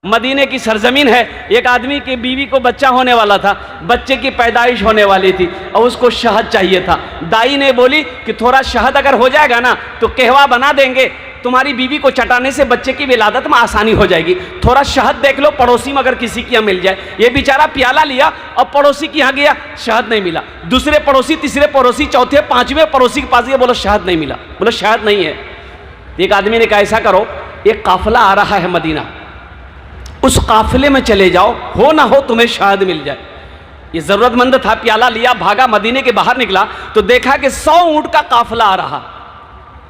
मदीने की सरजमीन है। एक आदमी की बीवी को बच्चा होने वाला था, बच्चे की पैदाइश होने वाली थी और उसको शहद चाहिए था। दाई ने बोली कि थोड़ा शहद अगर हो जाएगा ना तो कहवा बना देंगे, तुम्हारी बीवी को चटाने से बच्चे की विलादत में आसानी हो जाएगी। थोड़ा शहद देख लो पड़ोसी में अगर किसी के यहाँ मिल जाए। ये बेचारा प्याला लिया और पड़ोसी के यहाँ गया, शहद नहीं मिला। दूसरे पड़ोसी, तीसरे पड़ोसी, चौथे, पांचवें पड़ोसी के पास गया, बोलो शहद नहीं मिला, बोलो शहद नहीं है। एक आदमी ने कहा ऐसा करो, एक काफिला आ रहा है मदीना, उस काफिले में चले जाओ, हो ना हो तुम्हें शहद मिल जाए। ये जरूरतमंद था, प्याला लिया, भागा, मदीने के बाहर निकला तो देखा कि 100 ऊंट का काफिला आ रहा।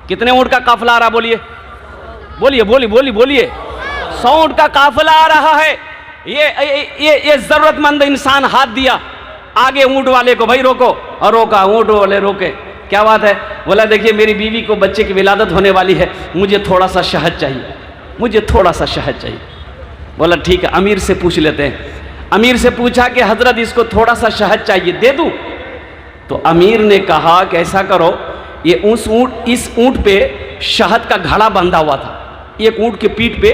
कितने ऊंट का काफिला आ रहा? बोलिए बोलिए बोलिए बोलिए बोलिए। 100 ऊंट का काफिला आ रहा है। ये जरूरतमंद इंसान हाथ दिया आगे ऊंट वाले को, भाई रोको, और रोका, ऊंट वाले रोके। क्या बात है? बोला देखिए मेरी बीवी को बच्चे की विलादत होने वाली है, मुझे थोड़ा सा शहद चाहिए, मुझे थोड़ा सा शहद चाहिए। बोला ठीक है, अमीर से पूछ लेते हैं। अमीर से पूछा कि हजरत इसको थोड़ा सा शहद चाहिए, दे दूं? तो अमीर ने कहा कि ऐसा करो, ये इस ऊंट पे शहद का घड़ा बंधा हुआ था। एक ऊंट के पीठ पे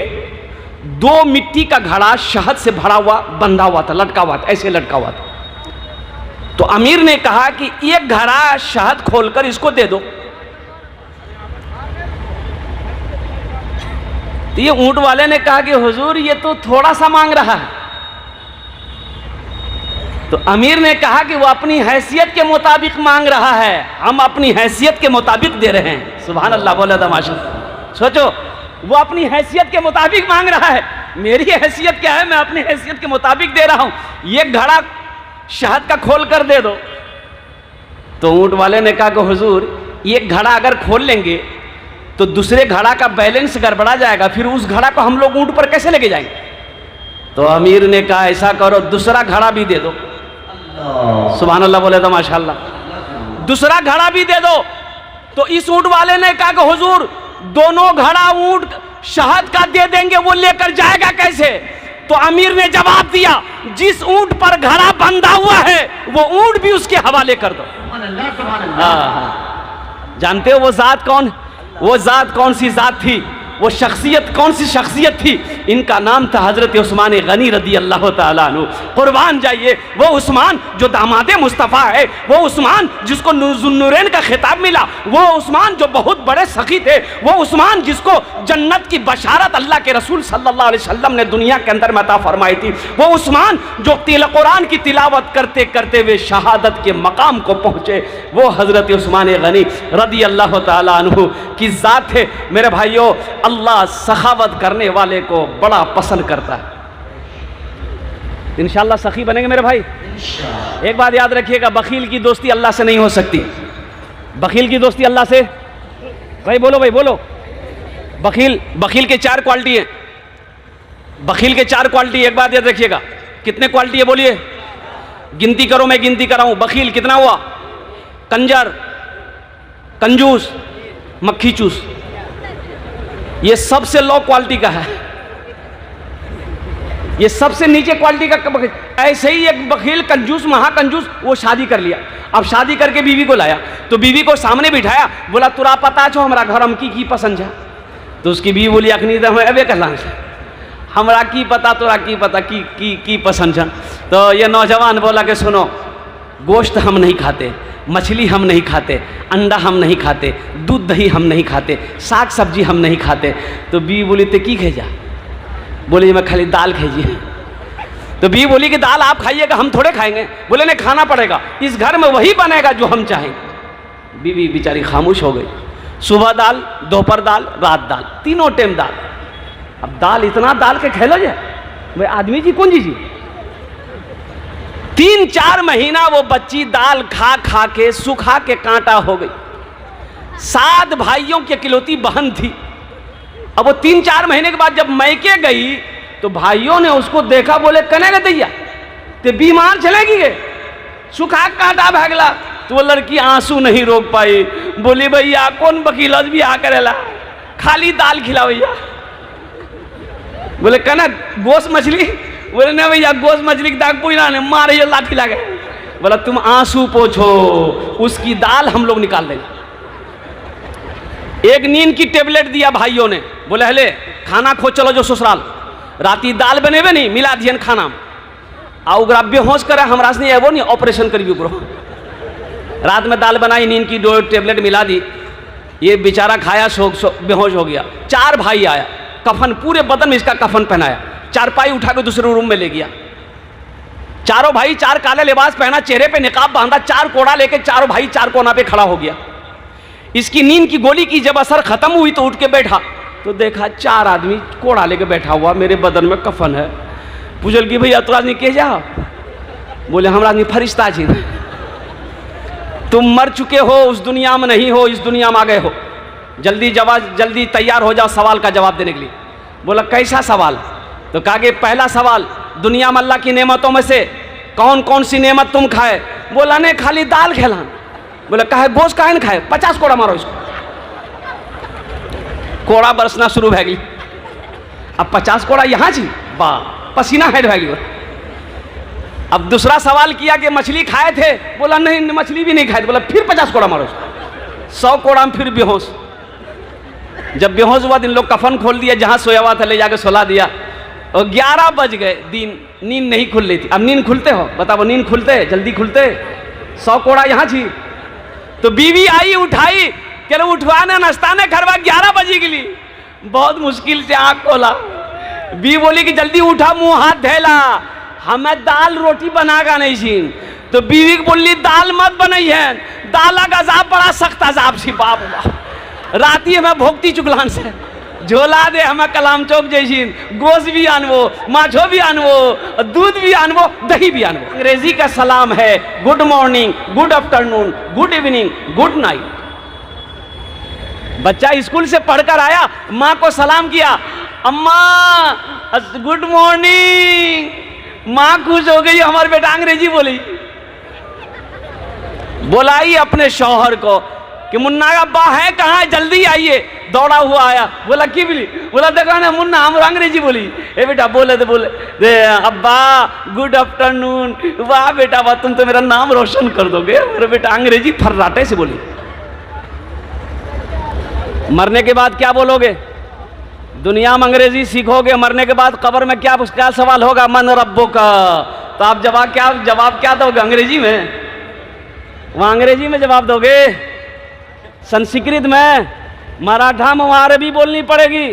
2 मिट्टी का घड़ा शहद से भरा हुआ बंधा हुआ था, लटका हुआ था, ऐसे लटका हुआ था। तो अमीर ने कहा कि एक घड़ा शहद खोलकर इसको दे दो। तो ये ऊंट वाले ने कहा कि हुजूर ये तो थोड़ा सा मांग रहा है। तो अमीर ने कहा कि वो अपनी हैसियत के मुताबिक मांग रहा है, हम अपनी हैसियत के मुताबिक दे रहे हैं। सुभान अल्लाह, बोला तमाशा। सोचो, वो अपनी हैसियत के मुताबिक मांग रहा है, मेरी हैसियत क्या है, मैं अपनी हैसियत के मुताबिक दे रहा हूं। ये घड़ा शहद का खोल कर दे दो। तो ऊंट वाले ने कहा कि हुजूर ये घड़ा अगर खोल लेंगे तो दूसरे घड़ा का बैलेंस गड़बड़ा जाएगा, फिर उस घड़ा को हम लोग ऊंट पर कैसे लेके जाएंगे? तो अमीर ने कहा ऐसा करो, दूसरा घड़ा भी दे दो। सुभान अल्लाह, बोले तो माशाअल्लाह, दूसरा घड़ा भी दे दो। तो इस ऊंट वाले ने कहा कि हुजूर दोनों घड़ा ऊंट शहद का दे देंगे, वो लेकर जाएगा कैसे? तो अमीर ने जवाब दिया, जिस ऊंट पर घड़ा बंधा हुआ है वो ऊंट भी उसके हवाले कर दो। जानते हो वो जात कौन? वो जात कौन सी जात थी? वो शख्सियत कौन सी शख्सियत थी? इनका नाम था हजरत उस्मान गनी रदी अल्लाह ताला अन्हु। कुर्बान जाइए, वो उस्मान जो दामादे मुस्तफ़ा है, वो उस्मान जिसको ज़ुन्नुरैन का खिताब मिला, वो उस्मान जो बहुत बड़े सखी थे, वो उस्मान जिसको जन्नत की बशारत अल्लाह के रसूल सल्लल्लाहु अलैहि वसल्लम ने दुनिया के अंदर अता फरमाई थी, वो उस्मान जो कुरान की तिलावत करते करते वे शहादत के मकाम को पहुँचे, वो हजरत उस्मान गनी रदी अल्लाह ताला अन्हु की ज़ात है। मेरे भाइयों, अल्लाह सखावत करने वाले को बड़ा पसंद करता है। इंशाअल्लाह सखी बनेंगे मेरे भाई। एक बात याद रखिएगा, बखील की दोस्ती अल्लाह से नहीं हो सकती। बखील की दोस्ती अल्लाह से, भाई बोलो, भाई बोलो। बखील के 4 क्वालिटी हैं। बखील के 4 क्वालिटी, एक बात याद रखिएगा। कितने क्वालिटी है बोलिए? गिनती करो, मैं गिनती कर रहा हूं। बखील कितना हुआ? कंजर, कंजूस, मक्खी चूस। ये सबसे लो क्वालिटी का है, ये सबसे नीचे क्वालिटी का। ऐसे ही एक बखील, कंजूस, महाकंजूस, वो शादी कर लिया। अब शादी करके बीवी को लाया तो बीवी को सामने बिठाया, बोला तुरा पता छो हमारा घर हम की पसंद है? तो उसकी बीवी बोली अखनी तो अबे कहला हमरा की पता, तोरा की पता की पसंद है? तो ये नौजवान बोला कि सुनो, गोश्त हम नहीं खाते, मछली हम नहीं खाते, अंडा हम नहीं खाते, दूध दही हम नहीं खाते, साग सब्जी हम नहीं खाते। तो बीवी बोली तो की खेजा? बोली मैं खाली दाल खाइए। तो बीवी बोली कि दाल आप खाइएगा, हम थोड़े खाएंगे। बोले नहीं, खाना पड़ेगा, इस घर में वही बनेगा जो हम चाहेंगे। बीवी बेचारी खामोश हो गई। सुबह दाल, दोपहर दाल, रात दाल, तीनों टाइम दाल। अब दाल, इतना दाल के खेलो जाए भाई, आदमी जी कौन जी? 3-4 महीना वो बच्ची दाल खा खा के सुखा के कांटा हो गई। 7 भाइयों की इकलौती बहन थी। अब वो 3-4 महीने के बाद जब मैके गई तो भाइयों ने उसको देखा, बोले कने गए दैया ते बीमार चलेगी गे, सुखा कांटा भागला। तो वो लड़की आंसू नहीं रोक पाई, बोली भैया कौन वकील भी आ करेला, खाली दाल खिला भैया। बोले कना गोश्त मछली? बोले नहीं भैया, गोश्त मछली की दाग पूछना नहीं, मारे लाठी लगे। बोला तुम आंसू पोछो, उसकी दाल हम लोग निकाल देंगे। एक नींद की टेबलेट दिया भाइयों ने, बोले हले खाना खो चलो जो ससुराल। राती दाल बनेबे नहीं मिला दियन खाना आ उगरा बेहोश करे हमरा से नहीं एबो नहीं ऑपरेशन करबी उगरो। रात में दाल बनाई, नींद की 2 टेबलेट मिला दी, ये बेचारा खाया बेहोश हो गया। 4 भाई आया, कफन पूरे बदन में इसका कफन पहनाया, चारपाई उठा के दूसरे रूम में ले गया। चारों भाई 4 काले लिबास पहना, चेहरे पे निकाब बांधा, 4 कोड़ा लेके चारों भाई 4 कोना पे खड़ा हो गया। इसकी नींद की गोली की जब असर खत्म हुई तो उठ के बैठा तो देखा 4 आदमी कोड़ा लेके बैठा हुआ, मेरे बदन में कफन है। पूछल कि भैया तो आदमी के जा? बोले हमरा आदमी फरिश्ता जी, तुम मर चुके हो, उस दुनिया में नहीं हो, इस दुनिया में आ गए हो, जल्दी तैयार हो जाओ सवाल का जवाब देने के लिए। बोला कैसा सवाल? तो कहा कि पहला सवाल, दुनिया में अल्लाह की नेमतों में से कौन कौन सी नेमत तुम खाए? बोला नहीं खाली दाल खेला। बोला कहे गोश्त काहे न खाए? 50 कोड़ा मारो इसको। कोड़ा बरसना शुरू भै गई। अब 50 कोड़ा यहाँ जी वाह पसीना हेड भै गई। अब दूसरा सवाल किया कि मछली खाए थे? बोला नहीं मछली भी नहीं खाए। बोला फिर 50 कोड़ा मारो इसको। 100 कोड़ा में फिर बेहोश। जब बेहोश हुआ इन लोग कफन खोल दिया, जहाँ सोया हुआ था ले जाके सुला दिया और 11 बज गए, नींद नहीं खुल रही थी। अब नींद खुलते हो? बताओ नींद खुलते? जल्दी खुलते? 100 कोड़ा यहाँ छी। तो बीवी आई उठाई, कह उठवाने नस्ताने घरवा 11 बजे के लिए। बहुत मुश्किल से आँख खोला, बीवी बोली कि जल्दी उठा, मुंह हाथ धैला, हमें दाल रोटी बनागा नहीं छी। तो बीवी बोली दाल मत बनाई है, दाल का अजाब बड़ा सख्त अजाब सी। बाप राती हमें भोगती चुगलान से झोला दे, हमें कलाम चौक जैसी गोश्त भी आनवो, माछो भी आनवो, दूध भी आनवो, दही भी आनवो। अंग्रेजी का सलाम है good morning, good afternoon, good evening, good night. बच्चा स्कूल से पढ़कर आया, माँ को सलाम किया, अम्मा गुड मॉर्निंग। माँ खुश हो गई, हमारे बेटा अंग्रेजी बोली। बुलाई अपने शौहर को कि मुन्ना अब्बा है कहाँ, जल्दी आइए। दौड़ा हुआ आया, बोला की बोली? बोला देखा ना मुन्ना हम अंग्रेजी बोली। ए बेटा बोले तो बोले दे अब्बा गुड आफ्टरनून। वाह बेटा वाह, तुम तो मेरा नाम रोशन कर दोगे। मेरा बेटा अंग्रेजी फर्राटे से बोली। मरने के बाद क्या बोलोगे? दुनिया में अंग्रेजी सीखोगे, मरने के बाद कब्र में क्या सवाल होगा? मन रब्बो का। तो आप जवाब क्या दोगे अंग्रेजी में? वहाँ अंग्रेजी में जवाब दोगे, संस्कृत में, मराठा में वहाँ अरबी बोलनी पड़ेगी,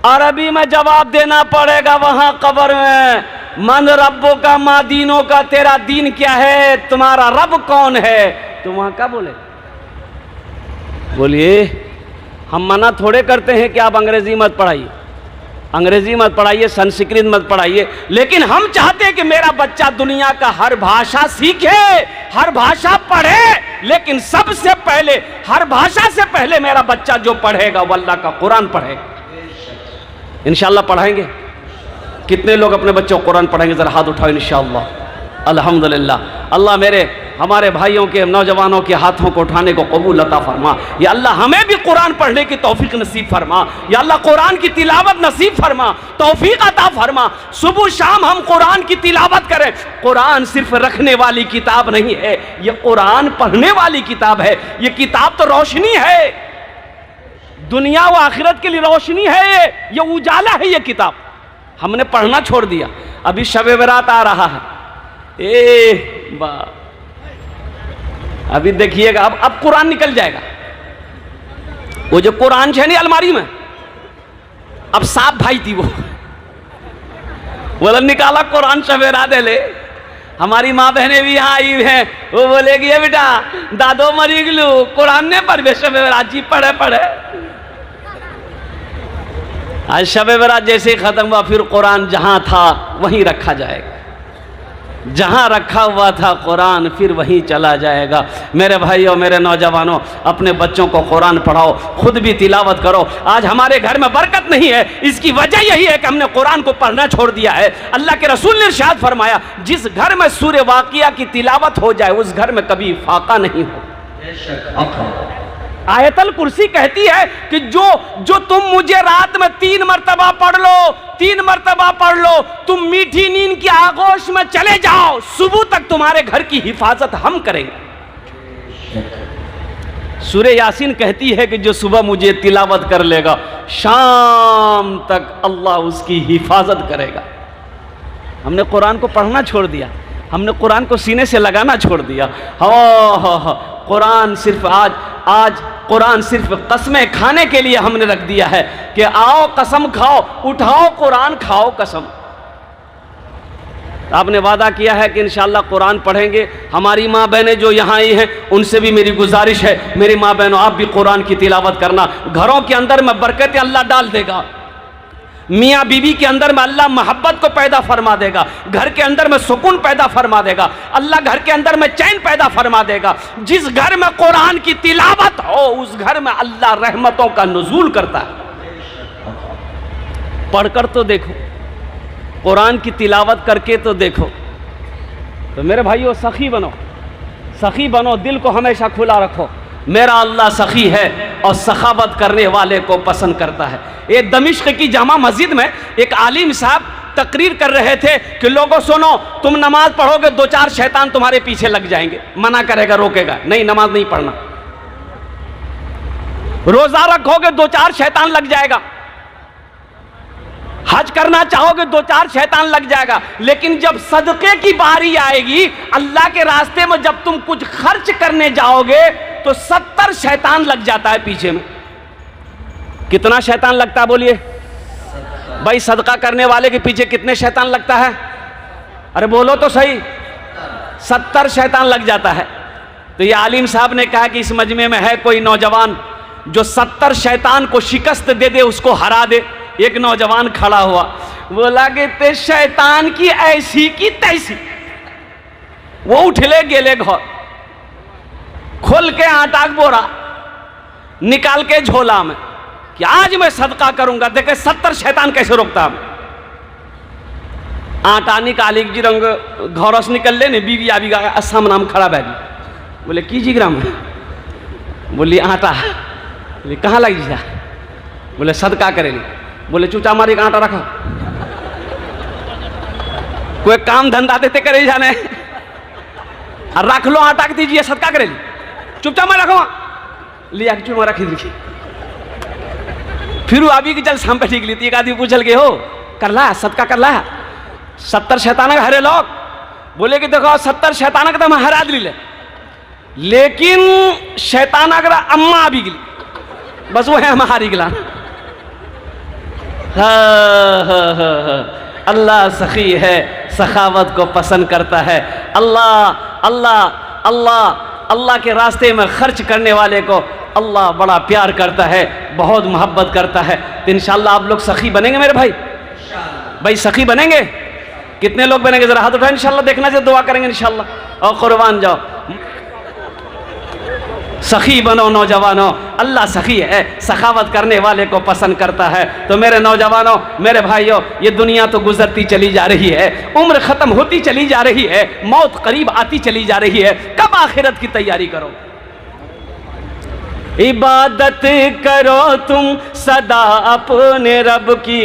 अरबी में जवाब देना पड़ेगा वहाँ कब्र में। मन रब्बो का, माँ दीनों का, तेरा दीन क्या है, तुम्हारा रब कौन है? तो वहाँ क्या बोले? बोलिए हम मना थोड़े करते हैं कि आप अंग्रेजी मत पढ़ाइए, अंग्रेजी मत पढ़ाइए, संस्कृत मत पढ़ाइए, लेकिन हम चाहते हैं कि मेरा बच्चा दुनिया का हर भाषा सीखे, हर भाषा पढ़े, लेकिन सबसे पहले हर भाषा से पहले मेरा बच्चा जो पढ़ेगा वो अल्लाह का कुरान पढ़ेगा। इंशाअल्लाह पढ़ाएंगे। कितने लोग अपने बच्चों को कुरान पढ़ेंगे? जरा हाथ उठाओ इंशाअल्लाह। अल्हम्दुलिल्लाह। अल्लाह हमारे भाइयों के, नौजवानों के हाथों को उठाने को कबूल अता फरमा। या अल्लाह हमें भी कुरान पढ़ने की तौफीक नसीब फरमा। या अल्लाह कुरान की तिलावत नसीब फरमा, तौफीक अता फरमा। सुबह शाम हम कुरान की तिलावत करें। कुरान सिर्फ रखने वाली किताब नहीं है, ये कुरान पढ़ने वाली किताब है। ये किताब तो रोशनी है, दुनिया व आखिरत के लिए रोशनी है, ये उजाला है। ये किताब हमने पढ़ना छोड़ दिया। अभी शब बरात आ रहा है, अभी देखिएगा, अब कुरान निकल जाएगा। वो जो कुरान है नहीं अलमारी में, अब साफ भाई थी वो, बोला निकाला कुरान सवेरा दे ले। हमारी माँ बहनें भी यहाँ आई हैं, वो बोलेगी ये बेटा दादो मरी गलू कुरान ने पर सवेरा जी पढ़े पढ़े। आज शब बरात जैसे ही खत्म हुआ, फिर कुरान जहां था वहीं रखा जाएगा, जहां रखा हुआ था कुरान फिर वहीं चला जाएगा। मेरे भाइयों, मेरे नौजवानों, अपने बच्चों को कुरान पढ़ाओ, खुद भी तिलावत करो। आज हमारे घर में बरकत नहीं है, इसकी वजह यही है कि हमने कुरान को पढ़ना छोड़ दिया है। अल्लाह के रसूल ने इरशाद फरमाया, जिस घर में सूरे वाक़िया की तिलावत हो जाए उस घर में कभी फाका नहीं हो। आयतल कुर्सी कहती है कि जो तुम मुझे रात में 3 मरतबा पढ़ लो, 3 मरतबा पढ़ लो, तुम मीठी नींद की आगोश में चले जाओ, सुबह तक तुम्हारे घर की हिफाजत हम करेंगे। सूरे यासीन कहती है कि जो सुबह मुझे तिलावत कर लेगा शाम तक अल्लाह उसकी हिफाजत करेगा। हमने कुरान को पढ़ना छोड़ दिया, हमने कुरान को सीने से लगाना छोड़ दिया। कुरान सिर्फ आज कुरान सिर्फ कस्में खाने के लिए हमने रख दिया है कि आओ कसम खाओ, उठाओ कुरान खाओ कसम। आपने वादा किया है कि इंशाअल्लाह कुरान पढ़ेंगे। हमारी माँ बहनें जो यहाँ आई हैं उनसे भी मेरी गुजारिश है, मेरी माँ बहनों आप भी कुरान की तिलावत करना। घरों के अंदर में बरकतें अल्लाह डाल देगा, मियाँ बीवी के अंदर में अल्लाह मोहब्बत को पैदा फरमा देगा, घर के अंदर में सुकून पैदा फरमा देगा, अल्लाह घर के अंदर में चैन पैदा फरमा देगा। जिस घर में कुरान की तिलावत हो उस घर में अल्लाह रहमतों का नुज़ूल करता है। पढ़कर तो देखो, कुरान की तिलावत करके तो देखो। तो मेरे भाइयों सखी बनो, सखी बनो, दिल को हमेशा खुला रखो। मेरा अल्लाह सखी है और सखावत करने वाले को पसंद करता है। ये दमिश्क की जामा मस्जिद में एक आलिम साहब तकरीर कर रहे थे कि लोगों सुनो, तुम नमाज पढ़ोगे 2-4 शैतान तुम्हारे पीछे लग जाएंगे। मना करेगा, रोकेगा, नहीं नमाज नहीं पढ़ना। रोजा रखोगे 2-4 शैतान लग जाएगा। हज करना चाहोगे 2-4 शैतान लग जाएगा। लेकिन जब सदके की बारी आएगी, अल्लाह के रास्ते में जब तुम कुछ खर्च करने जाओगे तो 70 शैतान लग जाता है पीछे में। कितना शैतान लगता है बोलिए भाई? सदका करने वाले के पीछे कितने शैतान लगता है? अरे बोलो तो सही, 70 शैतान लग जाता है। तो ये आलिम साहब ने कहा कि इस मजमे में है कोई नौजवान जो 70 शैतान को शिकस्त दे दे, उसको हरा दे। एक नौजवान खड़ा हुआ, बोला कि ते शैतान की ऐसी की तैसी। वो उठले गेले घर, खोल के आटा का बोरा निकाल के झोला में कि आज मैं सदका करूंगा। देखे 70 शैतान कैसे रोकता है। आटा निकाली जी रंग घर से निकल ले, बीवी आबी गा असम नाम खड़ा बैठी। बोले की जी ग्राम? बोली आटा। बोले कहाँ लगी जा? बोले सदका करेली। बोले चूचा मारी का आटा रखा, कोई काम धंधा देते करे जाने, रख लो आटा दीजिए सदका करेली, चुपचाप मैं रखो। लिया चुमा रखी देखी। फिर अभी की चल शाम पे ठीक ली। एक आदमी पूछल के हो कर ला सदका कर ला, 70 शैतान का हरे लोग। बोले कि देखो 70 शैतान का तो मैं हरा दिले, लेकिन शैतान अगर अम्मा अभी गिली बस वो है हम हारी गिला। अल्लाह सखी है, सखावत को पसंद करता है। अल्लाह अल्लाह अल्लाह अल्लाह के रास्ते में खर्च करने वाले को अल्लाह बड़ा प्यार करता है, बहुत मोहब्बत करता है। तो इंशाअल्लाह आप लोग सखी बनेंगे मेरे भाई? भाई सखी बनेंगे? कितने लोग बनेंगे जरा हाथ उठाएं। इंशाअल्लाह देखना से दुआ करेंगे इंशाअल्लाह। और कुर्बान जाओ, सखी बनो नौजवानों। अल्लाह सखी है, सखावत करने वाले को पसंद करता है। तो मेरे नौजवानों, मेरे भाइयों, ये दुनिया तो गुजरती चली जा रही है, उम्र खत्म होती चली जा रही है, मौत करीब आती चली जा रही है। कब आखिरत की तैयारी करो? इबादत करो तुम सदा अपने रब की,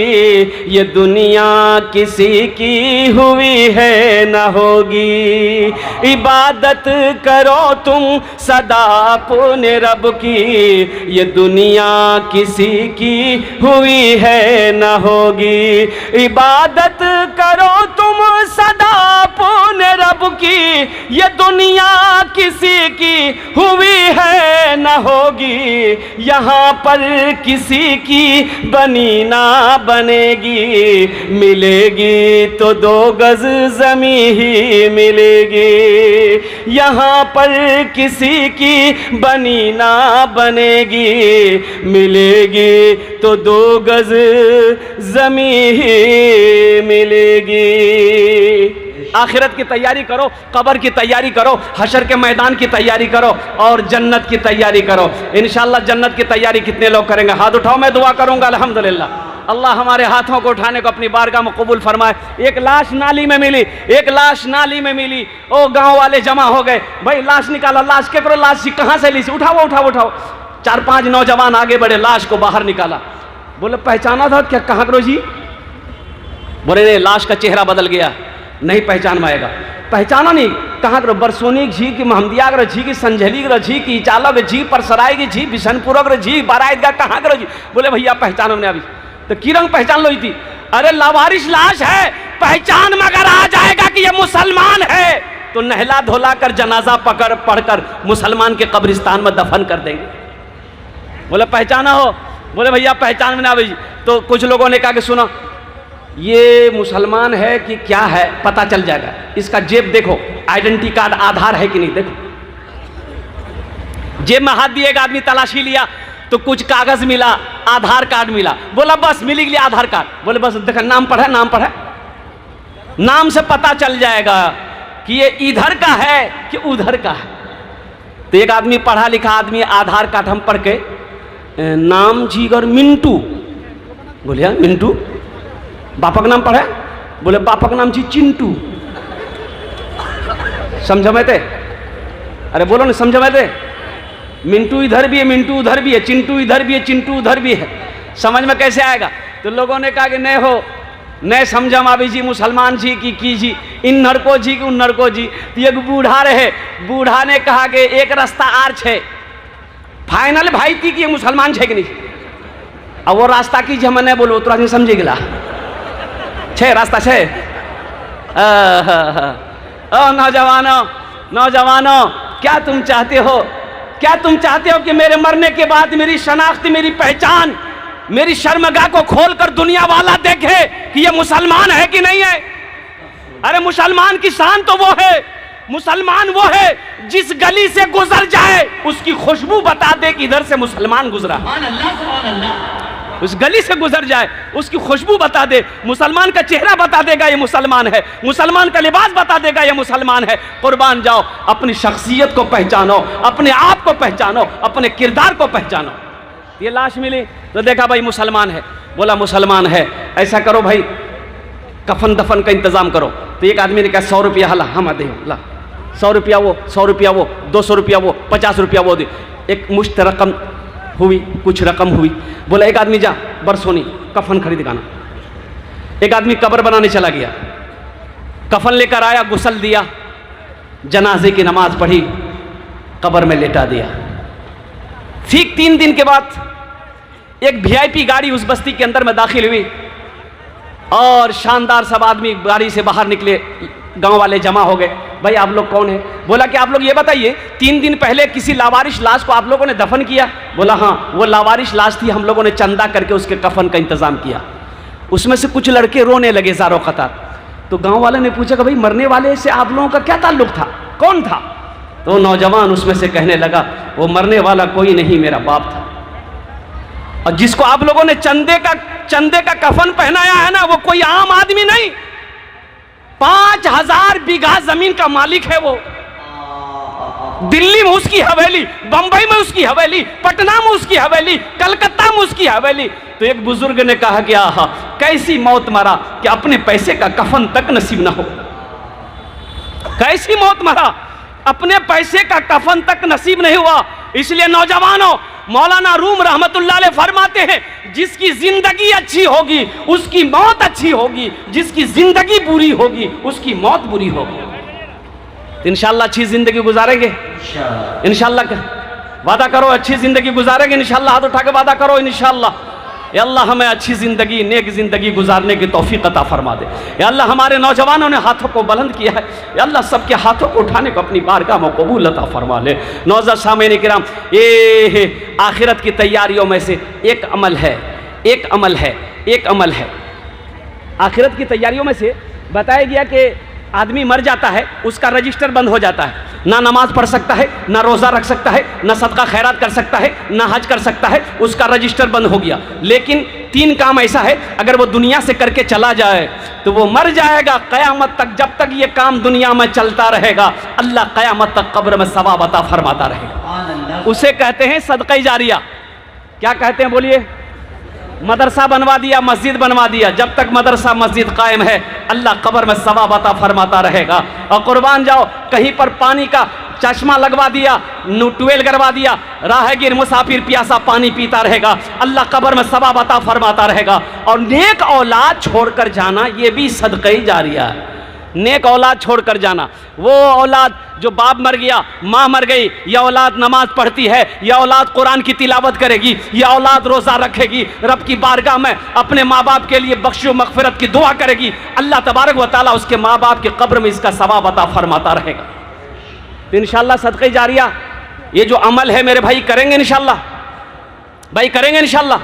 ये दुनिया किसी की हुई है न होगी। इबादत करो तुम सदा अपने रब की, ये दुनिया किसी की हुई है न होगी। इबादत करो तुम सदा अपने रब की, ये दुनिया किसी की हुई है न होगी। यहाँ पर किसी की बनी ना बनेगी, मिलेगी तो 2 गज ज़मी ही मिलेगी। यहाँ पर किसी की बनी ना बनेगी, मिलेगी तो 2 गज ज़मी ही मिलेगी। आखिरत की तैयारी करो, कब्र की तैयारी करो, हशर के मैदान की तैयारी करो और जन्नत की तैयारी करो। इंशाअल्लाह जन्नत की तैयारी कितने लोग करेंगे? हाथ उठाओ, मैं दुआ करूंगा। अल्हम्दुलिल्लाह। अल्लाह हमारे हाथों को उठाने को अपनी बारगाह में कबूल फरमाए। एक लाश नाली में मिली, एक लाश नाली में मिली। ओ गांव वाले जमा हो गए, भाई लाश निकाला। लाश के करो, लाश कहाँ से ली? उठाओ उठाओ उठाओ। 4-5 नौजवान आगे बढ़े, लाश को बाहर निकाला। बोले पहचाना था क्या? कहाँ करो जी? बोले नहीं, लाश का चेहरा बदल गया, नहीं पहचान में आएगा। पहचाना नहीं, कहाँ करो बरसोनी की झी की महमदिया करो झी की संझली करो झी की चालक झी परसराय की झी बिशनपुर करो झी बारात का कहाँ करो जी। बोले भैया पहचानो ने अभी तो की रंग पहचान लो थी। अरे लावारिश लाश है, पहचान मगर आ जाएगा कि ये मुसलमान है तो नहला धोला कर जनाजा पढ़कर मुसलमान के कब्रिस्तान में दफन कर देंगे। बोले पहचाना हो? बोले भैया पहचान में ना भाई। तो कुछ लोगों ने कहा कि सुनो ये मुसलमान है कि क्या है पता चल जाएगा, इसका जेब देखो आइडेंटिटी कार्ड आधार है कि नहीं देखो। जेब में हाथ दिए एक आदमी तलाशी लिया तो कुछ कागज मिला, आधार कार्ड मिला। बोला बस मिल गया आधार कार्ड। बोले बस देखा नाम पढ़ा, नाम पढ़ा, नाम से पता चल जाएगा कि ये इधर का है कि उधर का है। तो एक आदमी पढ़ा लिखा आदमी आधार कार्ड हम पढ़ के नाम जीगर मिंटू। बोले यार मिंटू, बापा का नाम पढ़ा? बोले बापा का नाम जी चिंटू। समझ में थे? अरे बोलो ना समझ में थे? मिंटू इधर भी है, मिंटू उधर भी है, चिंटू इधर भी है, चिंटू उधर भी है। समझ में कैसे आएगा? तो लोगों ने कहा कि नहीं हो, नहीं समझम अभी जी मुसलमान जी की जी इन नरको जी की उन नरको जी। तो एक बूढ़ा रहे, बूढ़ा ने कहा कि एक रास्ता आर छे फाइनल भाई थी कि मुसलमान छे कि नहीं। अब वो रास्ता की जी मैंने बोलो तो नहीं समझे गिला छे रास्ता छे। नौजवानों नौजवानों क्या तुम चाहते हो, क्या तुम चाहते हो कि मेरे मरने के बाद मेरी शनाख्त, मेरी पहचान, मेरी शर्मगाह को खोलकर दुनिया वाला देखे कि ये मुसलमान है कि नहीं है? अरे मुसलमान की शान तो वो है, मुसलमान वो है जिस गली से गुजर जाए उसकी खुशबू बता दे कि इधर से मुसलमान गुजरा। उस गली से गुजर जाए उसकी खुशबू बता दे, मुसलमान का चेहरा बता देगा ये मुसलमान है, मुसलमान का लिबास बता देगा ये मुसलमान है। कुर्बान जाओ, अपनी शख्सियत को पहचानो, अपने आप को पहचानो, अपने किरदार को पहचानो। ये लाश मिली तो देखा भाई मुसलमान है। बोला मुसलमान है, ऐसा करो भाई कफन दफन का इंतजाम करो। तो एक आदमी ने कहा 100 रुपया हला हम दे ला, 100 रुपया वो, 100 रुपया वो, 200 रुपया वो, 50 रुपया वो दे। एक मुश्त रकम हुई, कुछ रकम हुई। बोला एक आदमी जा बरसोनी कफन खरीद गाना। एक आदमी कब्र बनाने चला गया, कफन लेकर आया, गुस्ल दिया, जनाजे की नमाज पढ़ी, कब्र में लेटा दिया। ठीक 3 दिन के बाद एक वीआईपी गाड़ी उस बस्ती के अंदर में दाखिल हुई और शानदार सब आदमी गाड़ी से बाहर निकले, गांव वाले जमा हो गए। भाई आप लोग कौन है? बोला कि आप लोग ये बताइए 3 दिन पहले किसी लावारिश लाश को आप लोगों ने दफन किया? बोला हाँ, वो लावारिश लाश थी, हम लोगों ने चंदा करके उसके कफन का इंतजाम किया। उसमें से कुछ लड़के रोने लगे ज़ारो क़तार। तो गांव वाले ने पूछा कि भाई मरने वाले से आप लोगों का क्या ताल्लुक था, कौन था? तो नौजवान उसमें से कहने लगा वो मरने वाला कोई नहीं, मेरा बाप था। और जिसको आप लोगों ने चंदे का कफन पहनाया है ना, वो कोई आम आदमी नहीं, 5000 बीघा जमीन का मालिक है वो। दिल्ली में उसकी हवेली, बंबई में उसकी हवेली, पटना में उसकी हवेली, कलकत्ता में उसकी हवेली। तो एक बुजुर्ग ने कहा कि आहा कैसी मौत मरा कि अपने पैसे का कफन तक नसीब ना हो। कैसी मौत मरा, अपने पैसे का कफन तक नसीब नहीं हुआ। इसलिए नौजवानों, मौलाना रूम रहमतुल्लाह अलैह फरमाते हैं जिसकी जिंदगी अच्छी होगी उसकी मौत अच्छी होगी, जिसकी जिंदगी बुरी होगी उसकी मौत बुरी होगी। तो इंशाअल्लाह अच्छी जिंदगी गुजारेंगे, इंशाअल्लाह वादा करो अच्छी जिंदगी गुजारेंगे, इंशाअल्लाह हाथ उठा के वादा करो इंशाअल्लाह। या अल्लाह हमें अच्छी ज़िंदगी, नेक ज़िंदगी गुजारने की तौफीक अता फरमा दे। या अल्लाह हमारे नौजवानों ने हाथों को बुलंद किया है, या अल्लाह सबके हाथों को उठाने को अपनी बारगाह में कबूल अता फरमा ले। नौज़र सामईन किराम, ये आखिरत की तैयारियों में से एक अमल है, एक अमल है, एक अमल है। आखिरत की तैयारियों में से बताया गया कि आदमी मर जाता है, उसका रजिस्टर बंद हो जाता है, ना नमाज पढ़ सकता है, ना रोज़ा रख सकता है, ना सदका खैरात कर सकता है, ना हज कर सकता है, उसका रजिस्टर बंद हो गया। लेकिन 3 काम ऐसा है अगर वो दुनिया से करके चला जाए तो वो मर जाएगा क़यामत तक। जब तक ये काम दुनिया में चलता रहेगा अल्लाह क़यामत तक कब्र में सवाब अता फरमाता रहेगा। उसे कहते हैं सदक़ा जारिया। क्या कहते हैं बोलिए? मदरसा बनवा दिया, मस्जिद बनवा दिया, जब तक मदरसा मस्जिद कायम है अल्लाह कब्र में सवाब अता फरमाता रहेगा। और कुर्बान जाओ, कहीं पर पानी का चश्मा लगवा दिया, ट्यूबवेल करवा दिया, राहगीर मुसाफिर प्यासा पानी पीता रहेगा, अल्लाह कब्र में सवाब अता फरमाता रहेगा। और नेक औलाद छोड़कर जाना ये भी सदक़े जारिया है। नेक औलाद छोड़कर जाना। वो औलाद जो बाप मर गया, माँ मर गई, यह औलाद नमाज पढ़ती है, यह औलाद कुरान की तिलावत करेगी, यह औलाद रोज़ा रखेगी, रब की बारगाह में अपने माँ बाप के लिए बख्शो मगफिरत की दुआ करेगी, अल्लाह तबारक व तआला उसके माँ बाप के कब्र में इसका सवाब अता फरमाता रहेगा। तो इंशाअल्लाह सदक़े जारिया ये जो अमल है मेरे भाई करेंगे इंशाअल्लाह, भाई करेंगे इंशाअल्लाह।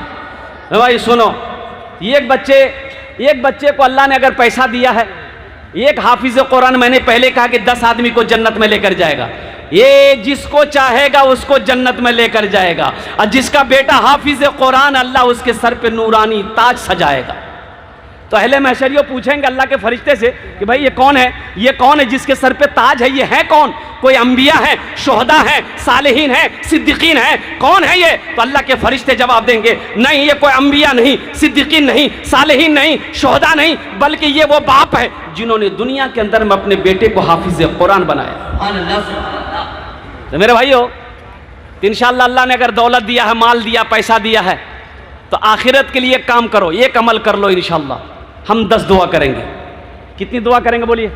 भाई सुनो, एक बच्चे को अल्लाह ने अगर पैसा दिया है, एक हाफिज़ कुरान, मैंने पहले कहा कि 10 आदमी को जन्नत में लेकर जाएगा। ये जिसको चाहेगा उसको जन्नत में लेकर जाएगा, और जिसका बेटा हाफिज़ कुरान, अल्लाह उसके सर पे नूरानी ताज सजाएगा। तो अहले महशरियों पूछेंगे अल्लाह के फरिश्ते से कि भाई ये कौन है, ये कौन है जिसके सर पे ताज है, ये है कौन? कोई अंबिया है, शुहदा है, सालिहीन है, सिद्दीकीन है, कौन है ये? तो अल्लाह के फरिश्ते जवाब देंगे, नहीं ये कोई अंबिया नहीं, सिद्दीकीन नहीं, सालिहीन नहीं, शुहदा नहीं, बल्कि ये वो बाप है जिन्होंने दुनिया के अंदर में अपने बेटे को हाफिज़ कुरान बनाया। तो मेरे भाइयों, इंशाअल्लाह अल्लाह ने अगर दौलत दिया है, माल दिया, पैसा दिया है, तो आखिरत के लिए एक काम करो, एक अमल कर लो इंशाअल्लाह। हम 10 दुआ करेंगे। कितनी दुआ करेंगे बोलिए?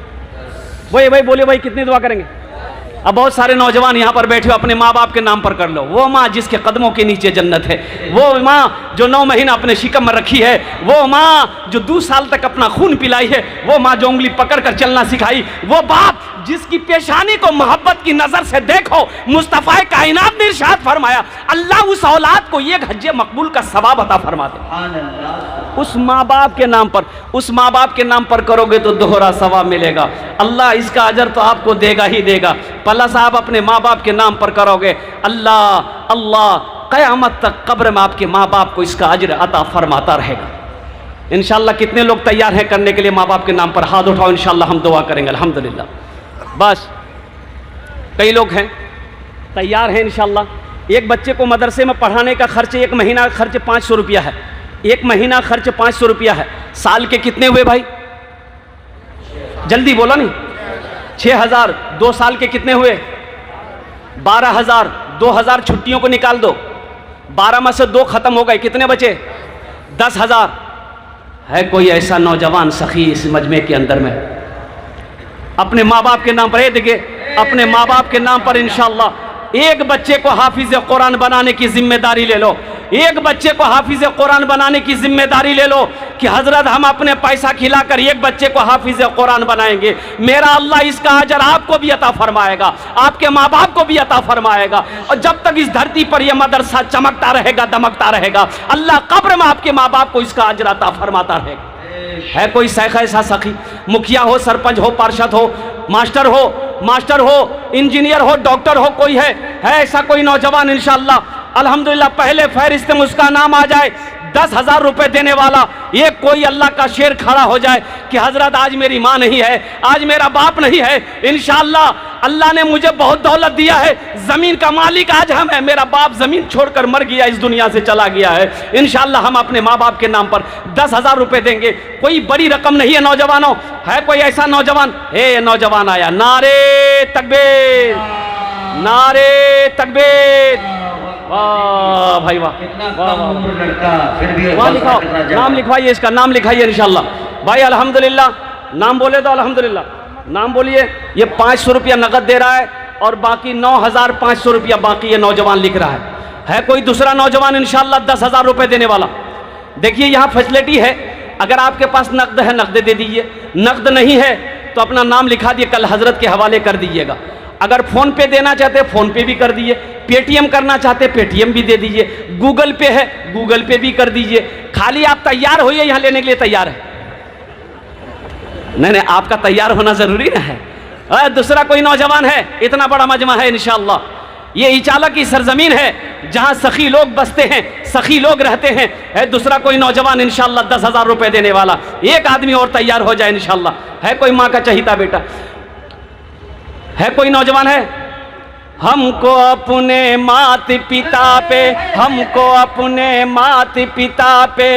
वही भाई बोलिए भाई, कितनी दुआ करेंगे? अब बहुत सारे नौजवान यहाँ पर बैठे हो, अपने माँ बाप के नाम पर कर लो। वो माँ जिसके कदमों के नीचे जन्नत है, वो माँ जो 9 महीना अपने शिकम में रखी है, वो माँ जो 2 साल तक अपना खून पिलाई है, वो माँ जो उंगली पकड़ कर चलना सिखाई, वो बाप जिसकी पेशानी को मोहब्बत की नजर से देखो। मुस्तफ़ा कायनात ने इरशाद फरमाया, अल्लाह उस औलाद को एक हज मकबूल का सवाब अता फरमा दे। उस माँ बाप के नाम पर, उस माँ बाप के नाम पर करोगे तो दोहरा सवाब मिलेगा। अल्लाह इसका अजर तो आपको देगा ही देगा। पल्ला साहब अपने माँ बाप के नाम पर करोगे, अल्लाह अल्लाह क़यामत तक कब्र में आपके माँ बाप को इसका अजर अता फरमाता रहेगा। इंशाअल्लाह कितने लोग तैयार हैं करने के लिए माँ बाप के नाम पर? हाथ उठाओ, इंशाअल्लाह हम दुआ करेंगे। अल्हम्दुलिल्लाह, बस कई लोग हैं तैयार हैं इंशाअल्लाह। एक बच्चे को मदरसे में पढ़ाने का खर्च, एक महीना का खर्च 500 रुपया है। एक महीना खर्च 500 रुपया है। साल के कितने हुए भाई? जल्दी बोलो नहीं। 6000। 2 साल के कितने हुए? 12000। 2000 छुट्टियों को निकाल दो, 12 में से 2 खत्म हो गए, कितने बचे? 10000। है कोई ऐसा नौजवान सखी इस मजमे के अंदर में अपने माँ बाप के नाम पर? देखिए, अपने माँ बाप के नाम पर इंशाअल्लाह एक बच्चे को हाफिज़ कुरान बनाने की जिम्मेदारी ले लो। एक बच्चे को हाफिज़ कुरान बनाने की जिम्मेदारी ले लो कि हजरत हम अपने पैसा खिलाकर एक बच्चे को हाफिज़ कुरान बनाएंगे। मेरा अल्लाह इसका अजर आपको भी अता फरमाएगा, आपके माँ बाप को भी अता फरमाएगा। और जब तक इस धरती पर यह मदरसा चमकता रहेगा, दमकता रहेगा, अल्लाह कब्र में आपके माँ बाप को इसका अजर अता फरमाता रहेगा। है कोई शेख ऐसा सखी, मुखिया हो, सरपंच हो, पार्षद हो, मास्टर हो, इंजीनियर हो, डॉक्टर हो, कोई है ऐसा कोई नौजवान? इंशाअल्लाह अल्हम्दुलिल्लाह पहले फहरिस्त में उसका नाम आ जाए 10,000 रुपए देने वाला। ये कोई अल्लाह का शेर खड़ा हो जाए कि हजरत आज मेरी माँ नहीं है, आज मेरा बाप नहीं है, इंशाअल्लाह अल्लाह ने मुझे बहुत दौलत दिया है, जमीन का मालिक आज हम है, मेरा बाप जमीन छोड़कर मर गया, इस दुनिया से चला गया है, इंशाअल्लाह हम अपने माँ बाप के नाम पर 10,000 रुपए देंगे। कोई बड़ी रकम नहीं है नौजवानों। है कोई ऐसा नौजवान? हे नारे आया, नारे तकबीर, नारे तकबीर। वाह भाई वाह, वहाँ लिखाओ, नाम लिखवाइए, इसका नाम लिखाइए इंशाअल्लाह। भाई अल्हम्दुलिल्लाह, नाम बोले तो अल्हम्दुलिल्लाह, नाम बोलिए। ये 500 रुपया नकद दे रहा है और बाकी 9500 रुपया बाकी ये नौजवान लिख रहा है कोई दूसरा नौजवान इंशाअल्लाह 10,000 रुपये देने वाला? देखिए यहाँ फैसिलिटी है, अगर आपके पास नकद है नकद दे दीजिए, नकद नहीं है तो अपना नाम लिखा दिए, कल हजरत के हवाले कर दीजिएगा। अगर फ़ोन पे देना चाहते हैं फ़ोन पे भी कर दीजिए, पेटीएम करना चाहते हैं पेटीएम भी दे दीजिए, गूगल पे है गूगल पे भी कर दीजिए। खाली आप तैयार होइए, यहाँ लेने के लिए तैयार है? नहीं, आपका तैयार होना ज़रूरी ना है। दूसरा कोई नौजवान है? इतना बड़ा मजमा है इंशाअल्लाह, ये इचाला की सरजमीन है जहाँ सखी लोग बसते हैं, सखी लोग रहते हैं। है दूसरा कोई नौजवान इंशाअल्लाह 10,000 रुपये देने वाला? एक आदमी और तैयार हो जाए इंशाअल्लाह। है कोई माँ का चहीता बेटा? है कोई नौजवान है? हमको अपने मात पिता पे, हमको अपने मात पिता पे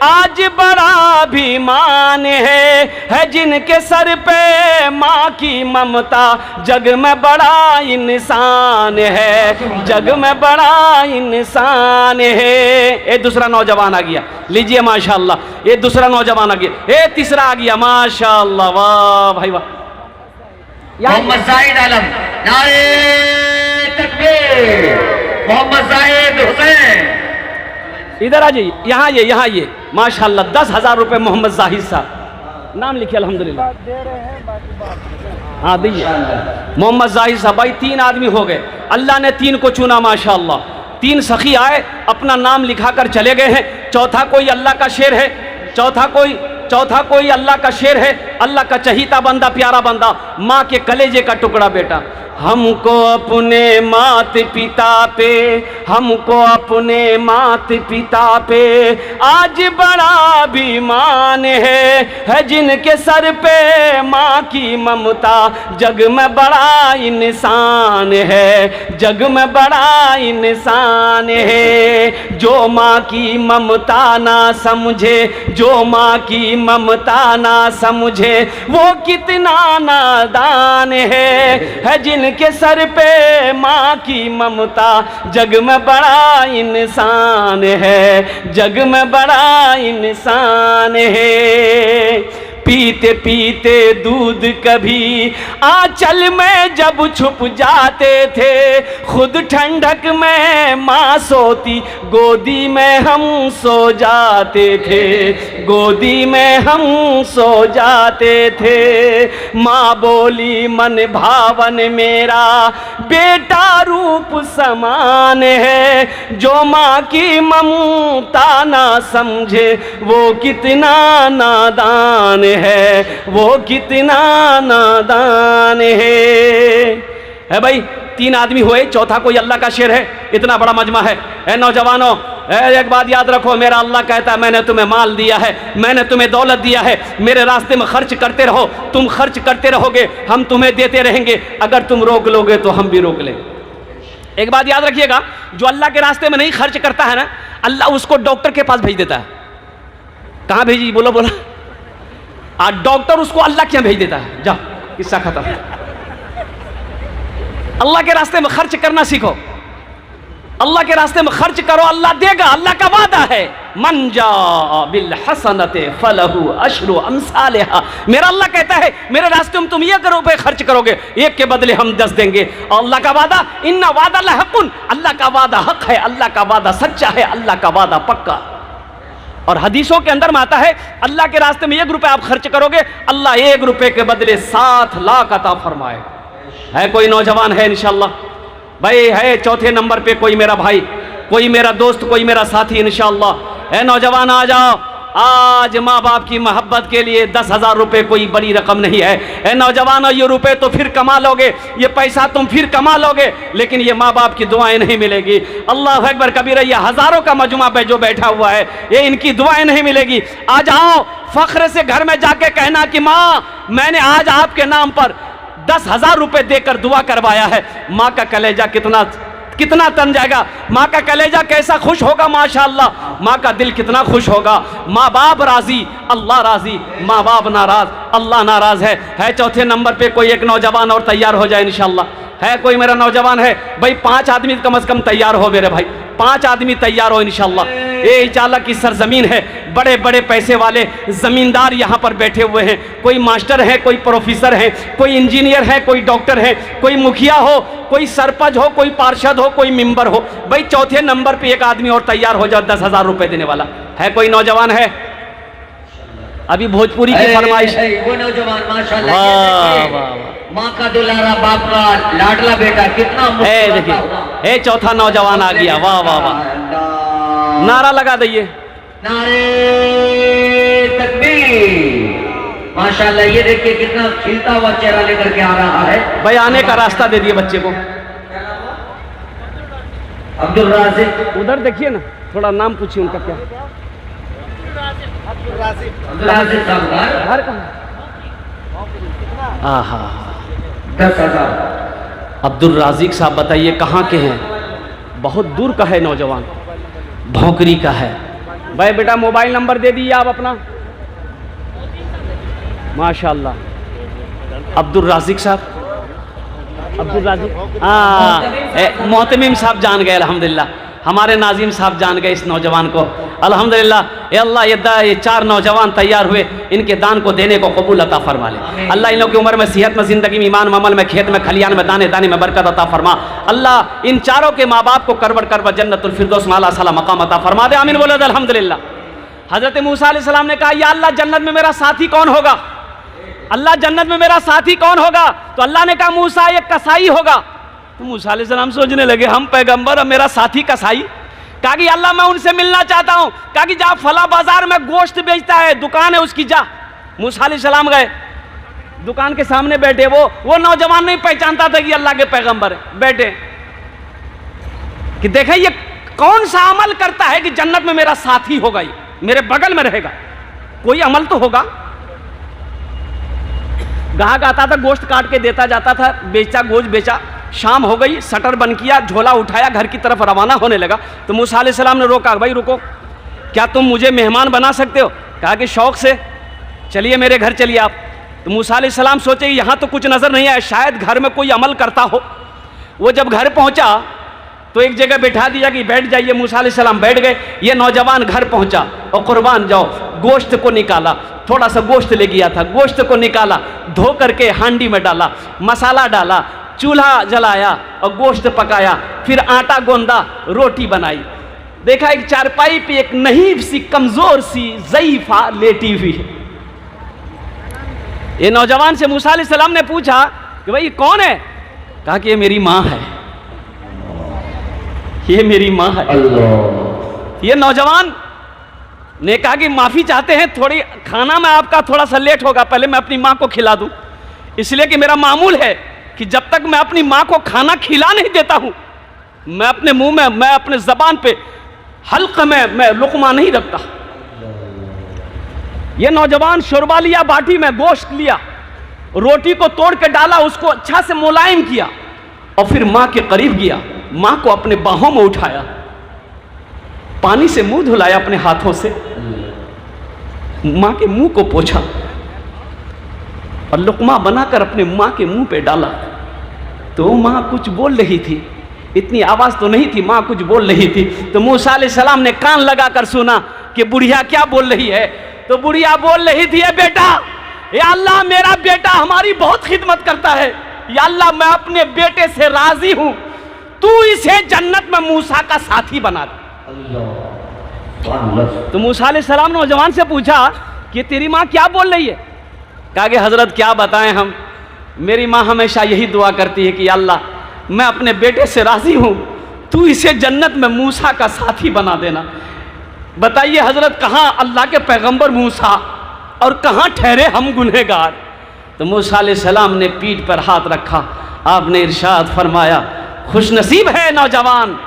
आज बड़ा अभिमान है जिनके सर पे माँ की ममता, जग में बड़ा इंसान है, जग में बड़ा इंसान है। ये दूसरा नौजवान आ गया, लीजिए माशाल्लाह, ये दूसरा नौजवान आ गया, ये तीसरा आ गया माशाल्लाह, वाह भाई वाह। मोहम्मद जाहिद आलम, नारे तकबीर, मोहम्मद जाहिद हुसैन, इधर आ जाइए, यहाँ ये, यहाँ ये माशाल्लाह 10,000 रुपये मोहम्मद जाहिद साहब, नाम लिखिए अल्हम्दुलिल्लाह। हाँ दीजिए मोहम्मद जाहिद साहब। भाई 3 आदमी हो गए, अल्लाह ने 3 को चुना माशाल्लाह। 3 सखी आए, अपना नाम लिखा कर चले गए हैं। चौथा कोई अल्लाह का शेर है, चौथा कोई अल्लाह का शेर है, अल्लाह का चहीता बंदा, प्यारा बंदा, माँ के कलेजे का टुकड़ा बेटा। हमको अपने मात पिता पे, हमको अपने मात पिता पे आज बड़ा अभिमान है जिनके सर पे माँ की ममता, जग में बड़ा इंसान है, जग में बड़ा इंसान है। जो माँ की ममता ना समझे, जो माँ की ममता ना समझे, वो कितना नादान है जिनके सर पे माँ की ममता, जग में बड़ा इंसान है, जग में बड़ा इंसान है। पीते पीते दूध कभी आंचल में जब छुप जाते थे, खुद ठंडक में माँ सोती, गोदी में हम सो जाते थे, गोदी में हम सो जाते थे। माँ बोली मन भावन मेरा बेटा रूप समान है, जो माँ की ममता ना समझे वो कितना नादान है, वो कितना नादान है भाई। 3 आदमी हुए, चौथा कोई अल्लाह का शेर है, इतना बड़ा मजमा है। ए नौजवानों, एक बात याद रखो, मेरा अल्लाह कहता है मैंने तुम्हें माल दिया है, मैंने तुम्हें दौलत दिया है, मेरे रास्ते में खर्च करते रहो, तुम खर्च करते रहोगे, हम तुम्हें देते रहेंगे, अगर तुम रोक लोगे तो हम भी रोक लेंगे। एक बात याद रखिएगा, जो अल्लाह के रास्ते में नहीं खर्च करता है ना, अल्लाह उसको डॉक्टर के पास भेज देता है। कहाँ भेजी, बोलो बोलो। डॉक्टर उसको अल्लाह के यहाँ भेज देता है, जाओ किस्सा खत्म। अल्लाह के रास्ते में खर्च करना सीखो, अल्लाह के रास्ते में खर्च करो, अल्लाह देगा, अल्लाह का वादा है। मन जा बिल हसनते फलहु अशरु अमसालिहा। मेरा अल्लाह कहता है मेरे रास्ते में तुम 1 रुपए खर्च करोगे, 1 के बदले हम 10 देंगे। अल्लाह का वादा, इन्ना वादा लहकुन, अल्लाह का वादा हक है, अल्लाह का वादा सच्चा है, अल्लाह का वादा पक्का। और हदीसों के अंदर में आता है अल्लाह के रास्ते में 1 रुपए आप खर्च करोगे, अल्लाह 1 रुपए के बदले 7 लाख अता फरमाए। है कोई नौजवान है इंशाल्लाह भाई, है चौथे नंबर पे कोई मेरा भाई, कोई मेरा दोस्त, कोई मेरा साथी इंशाल्लाह। है नौजवान आ जाओ, आज माँ बाप की मोहब्बत के लिए 10,000 रुपये कोई बड़ी रकम नहीं है। ए नौजवानों, ये रुपए तो फिर कमा लोगे, ये पैसा तुम फिर कमा लोगे, लेकिन ये माँ बाप की दुआएं नहीं मिलेगी। अल्लाह अकबर कबीरा, ये हज़ारों का मजमा पे जो बैठा हुआ है, ये इनकी दुआएं नहीं मिलेगी। आ जाओ, फख्र से घर में जाके कहना कि माँ मैंने आज आपके नाम पर 10,000 रुपये देकर दुआ करवाया है। माँ का कलेजा कितना तन जाएगा, माँ का कलेजा कैसा खुश होगा माशाअल्लाह, माँ का दिल कितना खुश होगा। माँ बाप राजी, अल्लाह राजी, माँ बाप नाराज, अल्लाह नाराज है। चौथे नंबर पे कोई एक नौजवान और तैयार हो जाए इंशाअल्लाह। है कोई मेरा नौजवान है भाई, 5 आदमी कम से कम तैयार हो मेरे भाई, 5 आदमी तैयार हो इंशाअल्लाह। ये चालक की सरजमीन है, बड़े बड़े पैसे वाले जमींदार यहाँ पर बैठे हुए हैं। कोई मास्टर है, कोई प्रोफेसर है, कोई इंजीनियर है, कोई डॉक्टर है, कोई मुखिया हो, कोई सरपंच हो, कोई पार्षद हो, कोई मेंबर हो। भाई चौथे नंबर पे एक आदमी और तैयार हो जाए 10,000 रुपये देने वाला। है कोई नौजवान है? अभी भोजपुरी की फरमाइश। वो नौजवान माशाल्लाह, वाह वाह, माँ का दुलारा, बाप का लाडला बेटा, कितना देखिए, ए चौथा नौजवान आ गया। वाह वाह वाह, नारा लगा दइए, नारे तकबीर। माशाल्लाह, ये देखिए कितना खिलता हुआ चेहरा लेकर के आ रहा है। भाई आने का रास्ता दे दिए बच्चे को। अब्दुल राज़िक, उधर देखिए ना, थोड़ा नाम पूछिए उनका क्या। अब्दुल राज़िक साहब, घर कहाँ? 10,000 अब्दुल राज़िक साहब बताइए कहाँ के हैं? बहुत दूर का है नौजवान, भौंकरी का है। भाई बेटा मोबाइल नंबर दे दीजिए आप अपना। माशाल्लाह अब्दुल राज़िक साहब, अब्दुल राज़िक, हाँ मोहतमीम साहब जान गए अल्हम्दुलिल्लाह, हमारे नाजिम साहब जान गए इस नौजवान को अल्हम्दुलिल्लाह। ये अल्लाह ये 4 नौजवान तैयार हुए, इनके दान को देने को कबूल अता फरमा ले। अल्लाह इन लोगों की उम्र में, सेहत में, ज़िंदगी में, ईमान में, अमल में, खेत में, खलियान में, दाने दाने में बरकत अता फरमा। अल्लाह इन चारों के माँ बाप को करबट करबट जन्नतुल फिरदौस में आला साला मकाम अता फरमा दे। आमीन बोलो अल्हम्दुलिल्लाह। हज़रत मूसा अलैहिस्सलाम ने कहा या अल्लाह जन्नत में मेरा साथी कौन होगा? अल्लाह जन्नत में मेरा साथी कौन होगा? तो अल्लाह ने कहा मूसा एक कसाई होगा। तो मूसा अलैहिस्सलाम सोचने लगे हम पैगंबर और मेरा साथी कसाई? कहा कि अल्लाह मैं उनसे मिलना चाहता हूँ। कहा कि जा फला बाजार में गोश्त बेचता है, दुकान है उसकी, जा। मूसा अलैहिस्सलाम गए, दुकान के सामने बैठे, वो नौजवान नहीं पहचानता था कि अल्लाह के पैगंबर है। बैठे कि देखें ये कौन सा अमल करता है कि जन्नत में मेरा साथी होगा, ये मेरे बगल में रहेगा, कोई अमल तो होगा। ग्राहक आता था, गोश्त काट के देता जाता था, बेचा, गोश्त बेचा। शाम हो गई, शटर बंद किया, झोला उठाया, घर की तरफ रवाना होने लगा। तो मूसा अलैहिस्सलाम ने रोका, भाई रुको, क्या तुम मुझे मेहमान बना सकते हो? कहा कि शौक से, चलिए मेरे घर चलिए आप। तो मूसा अलैहिस्सलाम सोचे यहाँ तो कुछ नज़र नहीं आया, शायद घर में कोई अमल करता हो। वो जब घर पहुँचा तो एक जगह बैठा दिया कि बैठ जाइए। मूसा अलैहिस्सलाम बैठ गए। ये नौजवान घर पहुँचा और कुर्बान जाओ, गोश्त को निकाला, थोड़ा सा गोश्त ले गया था, गोश्त को निकाला, धो करके हांडी में डाला, मसाला डाला, चूल्हा जलाया और गोश्त पकाया, फिर आटा गोंदा, रोटी बनाई। देखा एक चारपाई पे एक नहीफ सी, कमजोर सी, ज़ईफ़ा लेटी हुई है। ये नौजवान से मूसा अलैहिस्सलाम ने पूछा कि भाई ये कौन है? कहा कि ये मेरी माँ है, ये मेरी माँ है। ये नौजवान ने कहा कि माफ़ी चाहते हैं, थोड़ी खाना में आपका थोड़ा सा लेट होगा, पहले मैं अपनी माँ को खिला दूं, इसलिए कि मेरा मामूल है कि जब तक मैं अपनी माँ को खाना खिला नहीं देता हूँ, मैं अपने मुंह में, मैं अपने ज़बान पे हल्क में मैं लुक़मा नहीं रखता। ये नौजवान शोरबा लिया, बाटी में गोश्त लिया, रोटी को तोड़ के डाला, उसको अच्छा से मुलायम किया और फिर माँ के करीब गया, माँ को अपने बाहों में उठाया, पानी से मुंह धुलाया अपने हाथों से, माँ के मुंह को पोंछा और लुक़मा बनाकर अपने माँ के मुंह पे डाला। तो माँ कुछ बोल रही थी, इतनी आवाज़ तो नहीं थी, माँ कुछ बोल रही थी। तो मूसा अलैहिस्सलाम ने कान लगाकर सुना कि बुढ़िया क्या बोल रही है। तो बुढ़िया बोल रही थी, बेटा, या अल्लाह मेरा बेटा हमारी बहुत खिदमत करता है, या अल्लाह मैं अपने बेटे से राजी हूँ, तू इसे जन्नत में मूसा का साथी बना दे। तो मूसा अलैहिस्सलाम ने नौजवान से पूछा कि तेरी माँ क्या बोल रही है? कहा कि हजरत क्या बताएं हम, मेरी माँ हमेशा यही दुआ करती है कि अल्लाह मैं अपने बेटे से राजी हूँ, तू इसे जन्नत में मूसा का साथी बना देना। बताइए हजरत, कहाँ अल्लाह के पैगंबर मूसा और कहाँ ठहरे हम गुनहगार। तो मूसा अलैहिस्सलाम ने पीठ पर हाथ रखा, आपने इरशाद फरमाया, खुशनसीब है नौजवान,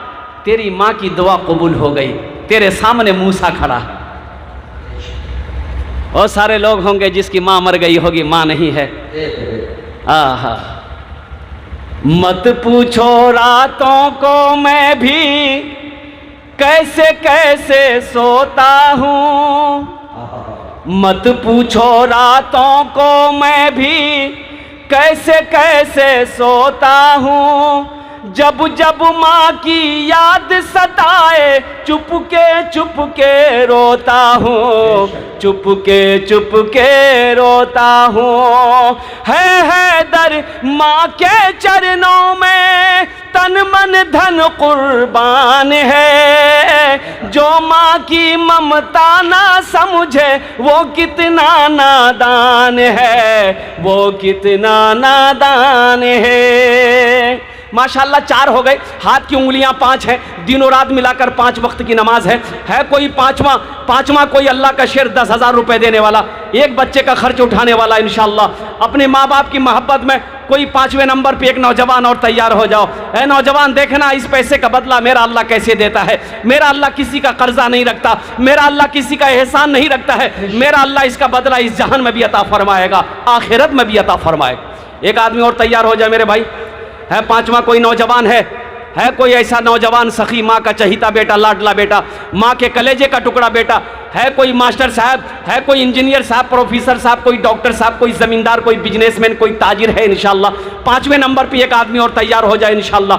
तेरी माँ की दुआ कबूल हो गई, तेरे सामने मूसा खड़ा। और सारे लोग होंगे जिसकी माँ मर गई होगी, माँ नहीं है। आहा, मत पूछो रातों को मैं भी कैसे कैसे सोता हूँ, मत पूछो रातों को मैं भी कैसे कैसे सोता हूँ, जब जब माँ की याद सताए चुपके रोता हूँ, चुपके रोता हूँ। है दर माँ के चरणों में तन मन धन कुर्बान है, जो माँ की ममता ना समझे वो कितना नादान है, वो कितना नादान है। माशाल्लाह 4 हो गए, हाथ की उंगलियां 5 हैं, दिनों रात मिलाकर 5 वक्त की नमाज है कोई पाँचवा कोई अल्लाह का शेर 10,000 रुपये देने वाला, एक बच्चे का खर्च उठाने वाला इंशाअल्लाह। अपने माँ बाप की मोहब्बत में कोई 5वें नंबर पे एक नौजवान और तैयार हो जाओ। ऐ नौजवान, देखना इस पैसे का बदला मेरा अल्लाह कैसे देता है। मेरा अल्लाह किसी का कर्जा नहीं रखता, मेरा अल्लाह किसी का एहसान नहीं रखता है। मेरा अल्लाह इसका बदला इस जहान में भी अता फरमाएगा, आखिरत में भी अता फरमाएगा। एक आदमी और तैयार हो जाए मेरे भाई। है पांचवा कोई नौजवान है कोई ऐसा नौजवान सखी, माँ का चहीता बेटा, लाडला बेटा, माँ के कलेजे का टुकड़ा बेटा, है कोई मास्टर साहब, है कोई इंजीनियर साहब, प्रोफेसर साहब, कोई डॉक्टर साहब, कोई जमींदार, कोई बिजनेसमैन, कोई ताजिर है इंशाल्लाह। पांचवें नंबर पे एक आदमी और तैयार हो जाए इंशाल्लाह।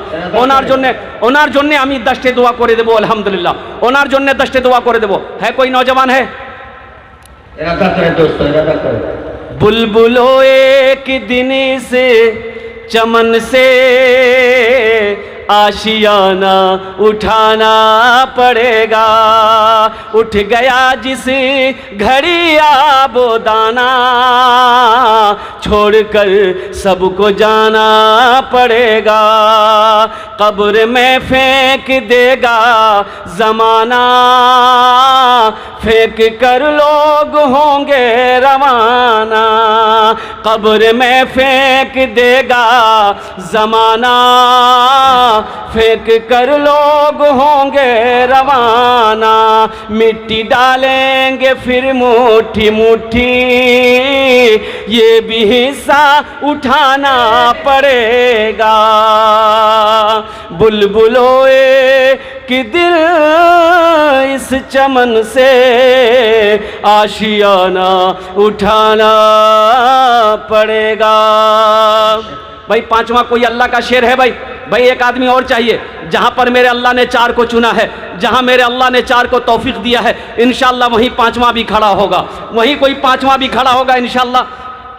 ओनार जोन्ने আমি 10टे दुआ করে দেব আলহামদুলিল্লাহ। ওনার জন্য 10टे दुआ করে দেব। है कोई नौजवान है? इरादा करें दोस्तों, इरादा करें। बुलबुलो एक दिन से चमन से आशियाना उठाना पड़ेगा, उठ गया जिस घड़ी आबो दाना, छोड़कर सबको जाना पड़ेगा, कब्र में फेंक देगा जमाना, फेंक कर लोग होंगे रवाना, कब्र में फेंक देगा जमाना, फेंक कर लोग होंगे रवाना, मिट्टी डालेंगे फिर मुट्ठी मुट्ठी, ये भी हिस्सा उठाना पड़ेगा। बुलबुलोए कि दिल इस चमन से आशियाना उठाना पड़ेगा। भाई पांचवा कोई अल्लाह का शेर है भाई एक आदमी और चाहिए। जहां पर मेरे अल्लाह ने 4 को चुना है, जहां मेरे अल्लाह ने 4 को तौफीक दिया है, इंशाल्लाह वहीं पांचवा भी खड़ा होगा, वहीं कोई पांचवा भी खड़ा होगा इंशाल्लाह।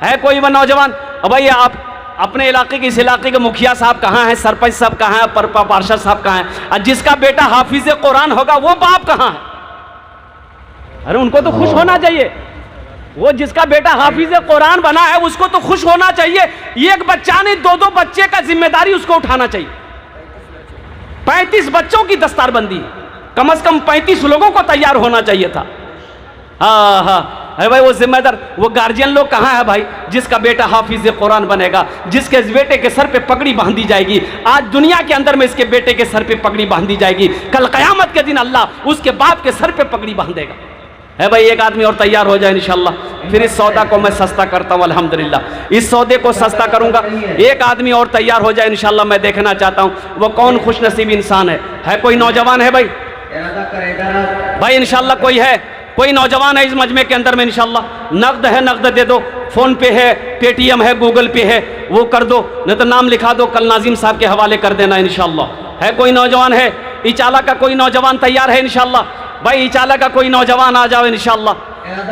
है कोई वह नौजवान? भाई आप अपने इलाके के, इस इलाके के मुखिया साहब कहाँ हैं, सरपंच साहब कहाँ हैं, पार्षद साहब कहाँ हैं, और जिसका बेटा हाफिज कुरान होगा वो बाप कहाँ है? अरे उनको तो खुश होना चाहिए। वो जिसका बेटा हाफिज कुरान बना है उसको तो खुश होना चाहिए। एक बच्चा नहीं, 2-2 बच्चे का जिम्मेदारी उसको उठाना चाहिए। 35 बच्चों की दस्तारबंदी, कम से कम 35 लोगों को तैयार होना चाहिए था। हाँ, अरे भाई वो जिम्मेदार, वो गार्जियन लोग कहाँ है भाई, जिसका बेटा हाफिज कुरान बनेगा, जिसके बेटे के सर पे पगड़ी बांधी जाएगी। आज दुनिया के अंदर में इसके बेटे के सर पे पगड़ी बांधी जाएगी, कल कयामत के दिन अल्लाह उसके बाप के सर पे पगड़ी बांधेगा। है भाई एक आदमी और तैयार हो जाए इंशाल्लाह। फिर इस सौदा को मैं सस्ता करता हूँ अल्हम्दुलिल्लाह। इस सौदे को सस्ता करूंगा, एक आदमी और तैयार हो जाए इंशाल्लाह। मैं देखना चाहता हूँ वो कौन खुशनसीब इंसान है कोई नौजवान है भाई? भाई इंशाल्लाह कोई नौजवान है इस मजमे के अंदर में इंशाल्लाह। नकद है, नकद दे दो, फोन पे है, पेटीएम है, गूगल पे है, वो कर दो, नहीं तो नाम लिखा दो, कल नाजिम साहब के हवाले कर देना इंशाल्लाह। है कोई नौजवान है? इचाला का कोई नौजवान तैयार है इंशाल्लाह? भाई इचाला का कोई नौजवान आ जाओ इंशाल्लाह,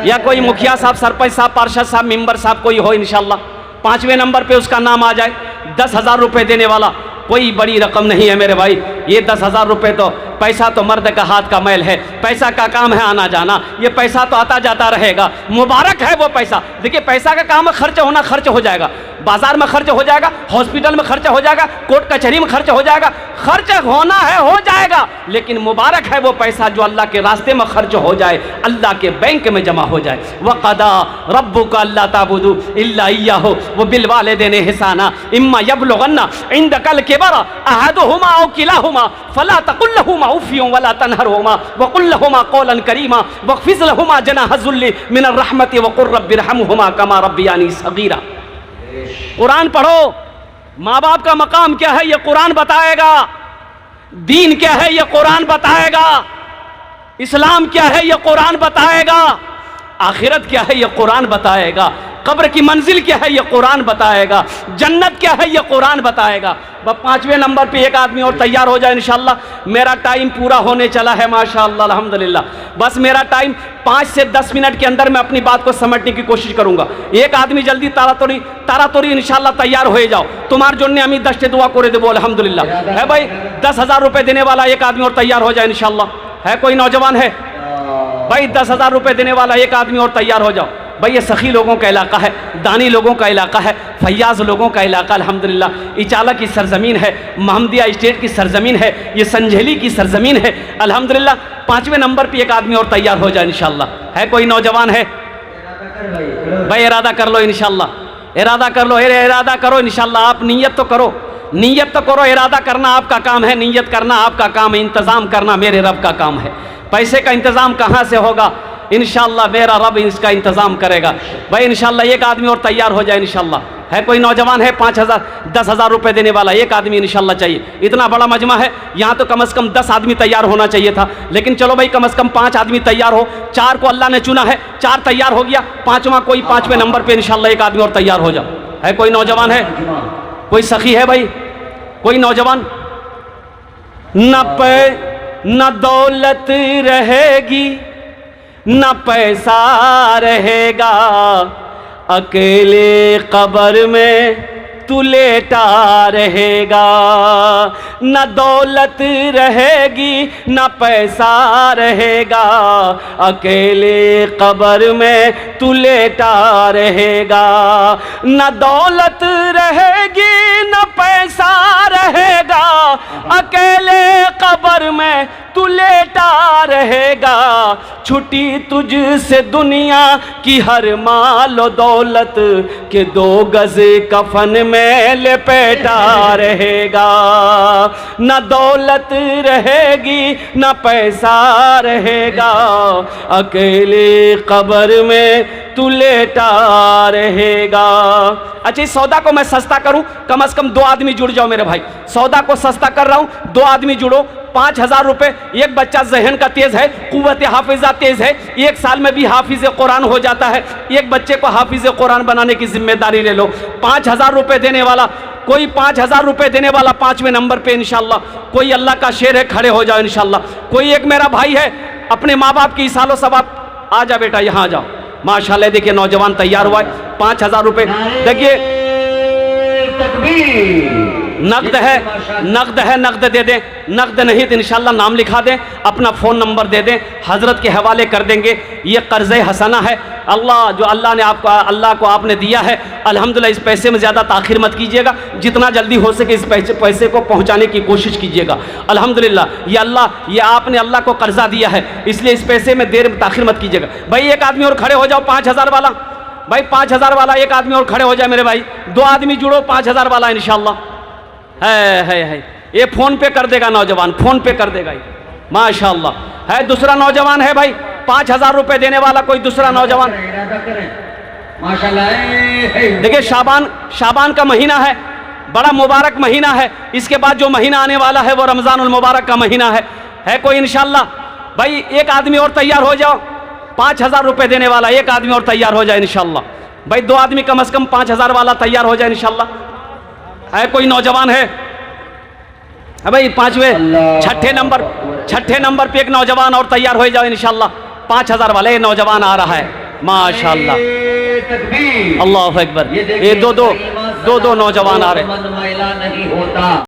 या कोई मुखिया साहब, सरपंच साहब, पार्षद साहब, मेंबर साहब कोई हो इंशाल्लाह। 5वें नंबर पे उसका नाम आ जाए। 10,000 रुपये देने वाला, कोई बड़ी रकम नहीं है मेरे भाई। ये 10,000 रुपये तो, पैसा तो मर्द का हाथ का मैल है, पैसा का काम है आना जाना, ये पैसा तो आता जाता रहेगा, मुबारक है वो पैसा। देखिए पैसा का काम है, खर्च होना, खर्च हो जाएगा, बाजार में खर्च हो जाएगा, हॉस्पिटल में खर्च हो जाएगा, कोर्ट कचहरी में खर्च हो जाएगा, खर्च होना है हो जाएगा, लेकिन मुबारक है वो पैसा जो अल्लाह के रास्ते में खर्च हो जाए, अल्लाह के बैंक में जमा हो जाए। वक़दा रब्बुका अल्ला ताबुदू इल्ला इय्याहु व बिल वालिदैनि इहसाना इम्मा यबलुगन्ना इंदकल किबरा अहदुहुमा औ किलाहुमा फला तकुल लहुमा उफ़्फिन वला तनहरहुमा व कुल लहुमा कौलन करीमा वख़्फ़िज़ लहुमा जनाह ज़ुल्लि मिनर रहमति व क़ुर रब्बि इरहमहुमा कमा रब्बियानी सग़ीरा। कुरान पढ़ो, माँ बाप का मकाम क्या है ये कुरान बताएगा, दीन क्या है ये कुरान बताएगा, इस्लाम क्या है ये कुरान बताएगा, आखिरत क्या है ये कुरान बताएगा, कब्र की मंजिल क्या है ये कुरान बताएगा, जन्नत क्या है ये कुरान बताएगा। बस 5वें नंबर पे एक आदमी और तैयार हो जाए इंशाल्लाह। मेरा टाइम पूरा होने चला है माशाअल्लाह अल्हम्दुलिल्लाह। बस मेरा टाइम 5 से 10 मिनट के अंदर मैं अपनी बात को समेटने की कोशिश करूंगा। एक आदमी जल्दी तारातोड़ी इंशाल्लाह तैयार हो जाओ। तुम्हार जोन्ने हमें 10 दुआ करे देबो अल्हम्दुलिल्लाह। है भाई 10,000 रुपये देने वाला एक आदमी और तैयार हो जाए इंशाल्लाह। है कोई नौजवान है भाई? 10,000 रुपये देने वाला एक आदमी और तैयार हो जाओ। भाई ये सखी लोगों का इलाका है, दानी लोगों का इलाका है, फैयाज लोगों का इलाका अल्हम्दुलिल्लाह। इचाला की सरजमीन है, महमदिया स्टेट की सरजमीन है, ये संझेली की सरजमीन है अल्हम्दुलिल्लाह। 5वें नंबर पे एक आदमी और तैयार हो जाए इंशाल्लाह। है कोई नौजवान है भाई? इरादा कर लो इंशाल्लाह, इरादा कर लो, इरादा करो इंशाल्लाह। आप नीयत तो करो, नीयत तो करो, इरादा करना आपका काम है, नीयत करना आपका काम है, इंतज़ाम करना मेरे रब का काम है। पैसे का इंतज़ाम कहाँ से होगा? इंशाल्लाह मेरा रब इसका इंतज़ाम करेगा। भाई इंशाल्लाह एक आदमी और तैयार हो जाए इंशाल्लाह। है कोई नौजवान है 5,000 10,000 रुपये देने वाला? एक आदमी इंशाल्लाह चाहिए। इतना बड़ा मजमा है, यहाँ तो कम से कम 10 आदमी तैयार होना चाहिए था, लेकिन चलो भाई कम से कम 5 आदमी तैयार हो। 4 को अल्लाह ने चुना है, 4 तैयार हो गया, 5वां कोई 5वें नंबर पे इंशाल्लाह एक आदमी और तैयार हो जाओ। है कोई नौजवान है, कोई सखी है भाई, कोई नौजवान? न दौलत रहेगी न पैसा रहेगा, अकेले कब्र में तू लेटा रहेगा। न दौलत रहेगी न पैसा रहेगा, अकेले कब्र में तू लेटा रहेगा। न दौलत रहेगी न पैसा रहेगा, अकेले कब्र में तू लेटा रहेगा। छुटी तुझसे दुनिया की हर माल और दौलत के 2 गज कफन में लपेटा रहेगा। न दौलत रहेगी न पैसा रहेगा, अकेले कब्र में तू लेटा रहेगा। अच्छा, इस सौदा को मैं सस्ता करूं, कम से कम 2 आदमी जुड़ जाओ मेरे भाई। सौदा को सस्ता कर रहा हूं, 2 आदमी जुड़ो। 5,000 रुपये। एक बच्चा जहन का तेज है, कुव्वत हाफिजा तेज है, 1 साल में भी हाफिज कुरान हो जाता है। एक बच्चे को हाफिज कुरान बनाने की जिम्मेदारी ले लो। 5,000 रुपये देने वाला कोई, 5,000 रुपये देने वाला 5वें नंबर पे इंशाल्लाह। कोई अल्लाह का शेर है, खड़े हो जाओ इंशाल्लाह। कोई एक मेरा भाई है, अपने माँ बाप की सालों सवाब, आ जा बेटा यहाँ आ जाओ। माशाल्लाह देखिए नौजवान तैयार हुआ है। 5,000 रुपये देखिए, नकद है, नकद है, नकद दे दें। नकद नहीं तो इंशाल्लाह नाम लिखा दें, अपना फ़ोन नंबर दे दें, हज़रत के हवाले कर देंगे। ये कर्ज़ हसना है, अल्लाह जो अल्लाह ने आपको, अल्लाह को आपने दिया है, अल्हम्दुलिल्लाह। इस पैसे में ज़्यादा ताख़ीर मत कीजिएगा, जितना जल्दी हो सके इस पैसे को पहुँचाने की कोशिश कीजिएगा। अल्हम्दुलिल्लाह ये अल्लाह, ये आपने अल्लाह को कर्ज़ा दिया है, इसलिए इस पैसे में देर में ताख़ीर मत कीजिएगा। भाई एक आदमी और खड़े हो जाओ, 5,000 वाला भाई, 5,000 वाला एक आदमी और खड़े हो जाए मेरे भाई। 2 आदमी जुड़ो, 5,000 वाला इंशाल्लाह। है ये फ़ोन पे कर देगा नौजवान, फ़ोन पे कर देगा ये, माशाल्लाह। है दूसरा नौजवान है भाई, 5,000 रुपये देने वाला कोई दूसरा नौजवान? माशाल्लाह। देखिए शाबान का महीना है, बड़ा मुबारक महीना है। इसके बाद जो महीना आने वाला है वो रमज़ानुल मुबारक का महीना है कोई इंशाल्लाह? भाई एक आदमी और तैयार हो जाओ, 5,000 रुपये देने वाला एक आदमी और तैयार हो जाए इंशाल्लाह। भाई 2 आदमी कम से कम 5,000 वाला तैयार हो जाए इंशाल्लाह। है कोई नौजवान है? भाई 5वें छठे नंबर पे एक नौजवान और तैयार हो जाओ इंशाल्लाह। 5,000 वाले नौजवान आ रहा है, माशाल्लाह, अल्लाह अकबर। ये दो नौजवान आ रहे हैं।